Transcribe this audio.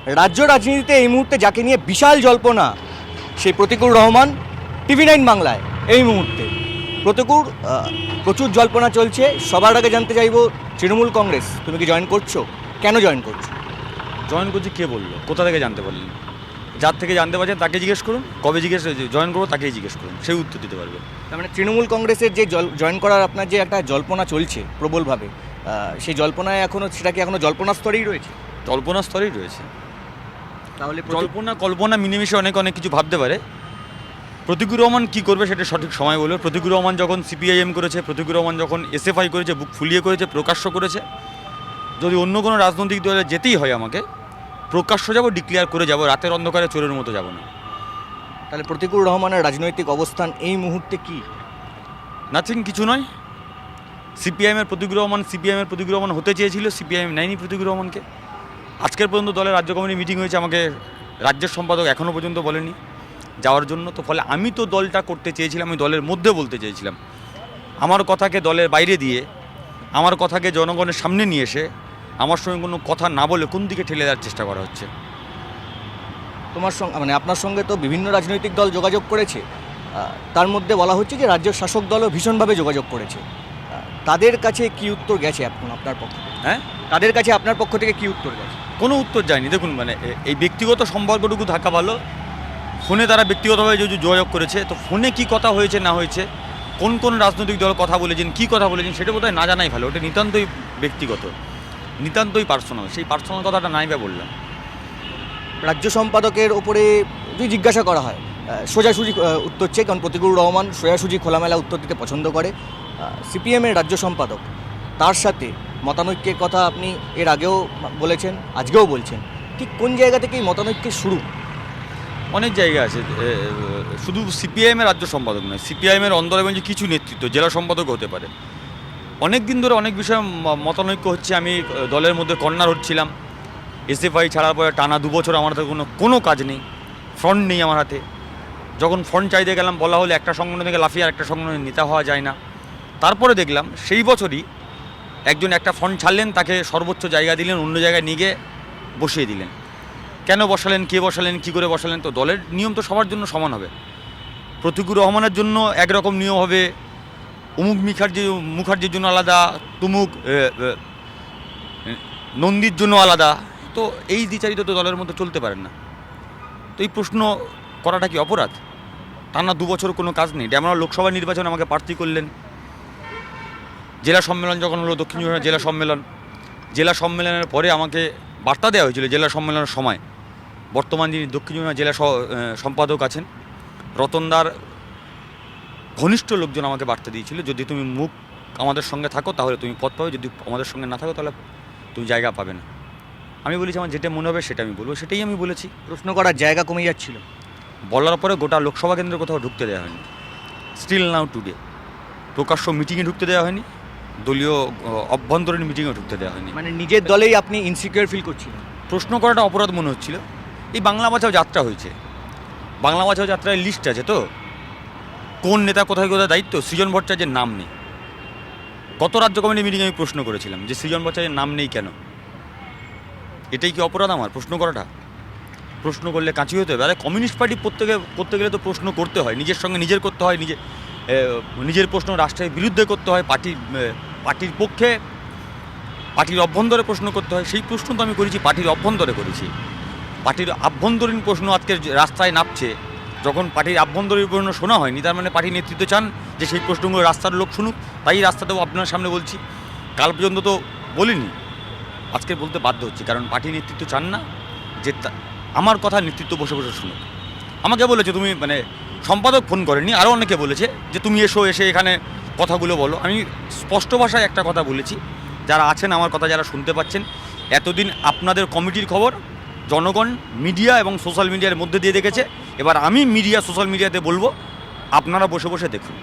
রাজ্য রাজনীতিতে এই মুহূর্তে যাকে নিয়ে বিশাল জল্পনা, সেই প্রতিকুর রহমান TV9 বাংলায় এই মুহূর্তে। প্রতিকুর, প্রচুর জল্পনা চলছে। সবার আগে জানতে চাইবো, তৃণমূল কংগ্রেস তুমি কি জয়েন করছো? কেন জয়েন করছো? জয়েন করছি কে বললো? কোথা থেকে জানতে পারলেন? যার থেকে জানতে পারছেন তাকে জিজ্ঞেস করুন। কবে জয়েন করবো তাকেই জিজ্ঞেস করুন, সেই উত্তর দিতে পারবে। তার মানে তৃণমূল কংগ্রেসের যে জয়েন করার আপনার যে একটা জল্পনা চলছে প্রবলভাবে, সেই জল্পনায় সেটা কি এখনো জল্পনা স্তরেই রয়েছে? জল্পনা স্তরেই রয়েছে। তাহলে কল্পনা মিলেমিশে অনেক কিছু ভাবতে পারে। প্রতিকুর রহমান কী করবে সেটা সঠিক সময় বলবে। প্রতিকুর রহমান যখন CPIM করেছে, প্রতিকুর রহমান যখন SFI করেছে, বুক ফুলিয়ে করেছে, প্রকাশ্য করেছে। যদি অন্য কোনো রাজনৈতিক দলে যেতেই হয় আমাকে, প্রকাশ্য যাব, ডিক্লেয়ার করে যাব, রাতের অন্ধকারে চোরের মতো যাব না। তাহলে প্রতিকুর রহমানের রাজনৈতিক অবস্থান এই মুহূর্তে কি? নাথিং, কিছু নয়। CPIM-এর প্রতিকুর রহমান হতে চেয়েছিল, CPIM নেয়নি প্রতিকুর রহমানকে। আজকের পর্যন্ত দলের রাজ্য কমিটি মিটিং হয়েছে, আমাকে রাজ্যের সম্পাদক এখনও পর্যন্ত বলেনি যাওয়ার জন্য। তো ফলে আমি তো দলটা করতে চেয়েছিলাম, আমি দলের মধ্যে বলতে চেয়েছিলাম। আমার কথাকে দলের বাইরে দিয়ে, আমার কথাকে জনগণের সামনে নিয়ে এসে আমার সঙ্গে কোনো কথা না বলে কোন দিকে ঠেলে দেওয়ার চেষ্টা করা হচ্ছে। তোমার সঙ্গে আপনার সঙ্গে তো বিভিন্ন রাজনৈতিক দল যোগাযোগ করেছে, তার মধ্যে বলা হচ্ছে যে রাজ্য শাসক দলও ভীষণভাবে যোগাযোগ করেছে। তাদের কাছে কি উত্তর গেছে এখন আপনার পক্ষ থেকে? হ্যাঁ, তাদের কাছে আপনার পক্ষ থেকে কি উত্তর গেছে? কোনো উত্তর যায়নি। দেখুন, এই ব্যক্তিগত সম্পর্কটুকু থাকা ভালো। ফোনে তারা ব্যক্তিগতভাবে যদি যোগাযোগ করেছে, তো ফোনে কি কথা হয়েছে না হয়েছে, কোন রাজনৈতিক দল কথা বলেছেন, কী কথা বলেছেন, সেটা বোধহয় না জানাই ভালো। ওটা নিতান্তই ব্যক্তিগত, নিতান্তই পার্সোনাল। সেই পার্সোনাল কথাটা নাই বা বললাম। রাজ্য সম্পাদকের ওপরে যদি জিজ্ঞাসা করা হয়, সোজাসুজি উত্তর চেয়ে, কারণ প্রতিকুর রহমান সোজাসুজি খোলামেলা উত্তর দিতে পছন্দ করে। CPM-এর রাজ্য সম্পাদক, তার সাথে মতানৈক্যের কথা আপনি এর আগেও বলেছেন, আজকেও বলছেন। ঠিক কোন জায়গা থেকে এই মতানৈক্যের শুরু? অনেক জায়গা আছে। শুধু CPIM-এর রাজ্য সম্পাদক নয়, CPIM-এর অন্দরবেঞ্জে কিছু নেতৃত্ব জেলা সম্পাদক হতে পারে। অনেক দিন ধরে অনেক বিষয়ে মতানৈক্য হচ্ছে। আমি দলের মধ্যে কর্নার হচ্ছিলাম। SFI ছাড়ার পরে টানা 2 বছর আমার হাতে কোনো কাজ নেই, ফ্রন্ট নেই আমার হাতে। যখন ফ্রন্ট চাইতে গেলাম, বলা হলে একটা সংগঠন থেকে লাফিয়ে আর একটা সংগঠনে নেতা হওয়া যায় না। তারপরে দেখলাম সেই বছরই একজন একটা ফ্রন্ট ছাড়লেন, তাকে সর্বোচ্চ জায়গা দিলেন, অন্য জায়গায় নিয়ে গিয়ে বসিয়ে দিলেন। কেন বসালেন, কে বসালেন, কী করে বসালেন? তো দলের নিয়ম তো সবার জন্য সমান হবে। প্রতিকুর রহমানের জন্য একরকম নিয়ম হবে, অমুক মুখার্জির জন্য আলাদা, তুমুক নন্দীর জন্য আলাদা। তো এই দ্বিচারিত তো দলের মধ্যে চলতে পারেন না। তো এই প্রশ্ন করাটা কি অপরাধ? টানা 2 বছর কোনো কাজ নেই। ড্যামরা লোকসভা নির্বাচনে আমাকে প্রার্থী করলেন। জেলা সম্মেলন যখন হলো, দক্ষিণ চব্বিশ জেলা সম্মেলনের পরে আমাকে বার্তা দেওয়া হয়েছিল জেলা সম্মেলনের সময়। বর্তমান যিনি দক্ষিণ চব্বিশ জেলা সম্পাদক আছেন, রতনদার ঘনিষ্ঠ লোকজন আমাকে বার্তা দিয়েছিল, যদি তুমি মুখ আমাদের সঙ্গে থাকো তাহলে তুমি পদ পাবে, যদি আমাদের সঙ্গে না থাকো তাহলে তুমি জায়গা পাবে না। আমি বলেছি আমার যেটা মনে হবে সেটা আমি বলবো, সেটাই আমি বলেছি। প্রশ্ন করার জায়গা কমে যাচ্ছিল। বলার পরে গোটা লোকসভা কেন্দ্রে কোথাও ঢুকতে দেওয়া হয়নি। স্টিল নাও টুডে প্রকাশ্য মিটিংয়ে ঢুকতে দেওয়া হয়নি, দলীয় অভ্যন্তরীণ মিটিংয়ে ঢুকতে দেওয়া হয়নি। মানে নিজের দলেই আপনি ইনসিকিউর ফিল করছিলেন? প্রশ্ন করাটা অপরাধ মনে হচ্ছিল। এই বাংলা বাঁচাও যাত্রা হয়েছে, বাংলা বাঁচাও যাত্রায় লিস্ট আছে তো, কোন নেতা কোথায় কোথায় দায়িত্ব। সৃজন ভট্টাচার্যের নাম নেই। গত রাজ্য কমিটি মিটিংয়ে আমি প্রশ্ন করেছিলাম যে সৃজন ভট্টাচার্যের নাম নেই কেন? এটাই কি অপরাধ আমার প্রশ্ন করাটা? প্রশ্ন করলে কাঁচি হতে হবে? আরে কমিউনিস্ট পার্টি করতে গেলে তো প্রশ্ন করতে হয়, নিজের সঙ্গে নিজের করতে হয়, নিজের প্রশ্ন রাষ্ট্রের বিরুদ্ধে করতে হয়, পার্টির পক্ষে, পার্টির অভ্যন্তরে প্রশ্ন করতে হয়। সেই প্রশ্ন তো আমি করেছি, পার্টির অভ্যন্তরে করেছি। পার্টির আভ্যন্তরীণ প্রশ্ন আজকের রাস্তায় নামছে, যখন পার্টির আভ্যন্তরীণ প্রশ্ন শোনা হয়নি, তার মানে পার্টির নেতৃত্ব চান যে সেই প্রশ্নগুলো রাস্তার লোক শুনুক, তাই রাস্তাতেও আপনার সামনে বলছি। কাল পর্যন্ত তো বলিনি, আজকে বলতে বাধ্য হচ্ছে, কারণ পার্টি নেতৃত্ব চান না যে আমার কথা নেতৃত্ব বসে বসে শুনুক। আমাকে বলেছে তুমি, সম্পাদক ফোন করেনি, আরও অনেকে বলেছে যে তুমি এসে এখানে কথাগুলো বলো। আমি স্পষ্ট ভাষায় একটা কথা বলেছি, যারা আছেন আমার কথা যারা শুনতে পাচ্ছেন, এতদিন আপনাদের কমিটির খবর জনগণ মিডিয়া এবং সোশ্যাল মিডিয়ার মধ্যে দিয়ে দেখেছে, এবার আমি মিডিয়া সোশ্যাল মিডিয়াতে বলবো, আপনারা বসে বসে দেখুন।